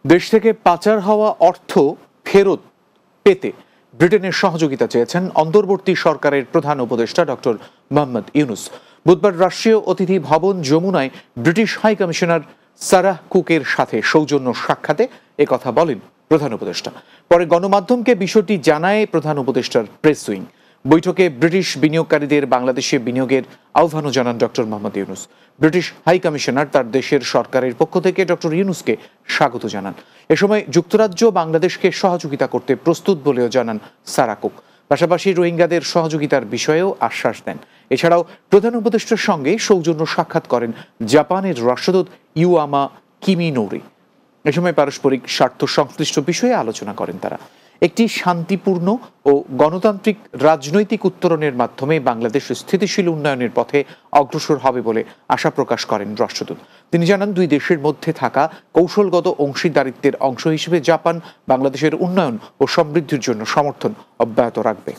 দেশ থেকে পাচার হওয়া অর্থ ফেরত পেতে ব্রিটেনের সহযোগিতা চেয়েছেন অন্তর্বর্তী সরকারের প্রধান উপদেষ্টা ডক্টর মোহাম্মদ ইউনুস। বুধবার রাষ্ট্রীয় অতিথি ভবন যমুনায় ব্রিটিশ হাই কমিশনার সারাহ কুকের সাথে সৌজন্য সাক্ষাতে একথা বলেন প্রধান উপদেষ্টা। পরে গণমাধ্যমকে বিষয়টি জানায় প্রধান উপদেষ্টার প্রেস উইং। বৈঠকে ব্রিটিশ বিনিয়োগকারীদের বাংলাদেশে বিনিয়োগের আহ্বানও জানান doctor Mohammad Yunus. British high commissioner তার দেশের সরকারের পক্ষ থেকে ডক্টর ইউনুসকে স্বাগত জানান। এ সময় যুক্তরাজ্য বাংলাদেশকে সহযোগিতা করতে প্রস্তুত বলেও জানান সারাহ কুক। পাশাপাশি রোহিঙ্গাদের সহযোগিতার বিষয়েও আশ্বাস দেন। এছাড়াও প্রধান উপদেষ্টার সঙ্গে সৌজন্য সাক্ষাৎ করেন জাপানের রাষ্ট্রদূত ইউয়ামা কিমিনোরি। এ সময় পারস্পরিক স্বার্থ সংশ্লিষ্ট বিষয়ে আলোচনা করেন তারা। একটি শান্তিপূর্ণ ও গণতান্ত্রিক রাজনৈতিক উত্তরণের মাধ্যমে বাংলাদেশ স্থিতিশীল উন্নয়নের পথে অগ্রসর হবে বলে আশা প্রকাশ করেন রাষ্ট্রদূত। তিনি জানান, দুই দেশের মধ্যে থাকা কৌশলগত অংশীদারিত্বের অংশ হিসেবে জাপান বাংলাদেশের উন্নয়ন ও সমৃদ্ধির জন্য সমর্থন অব্যাহত রাখবে।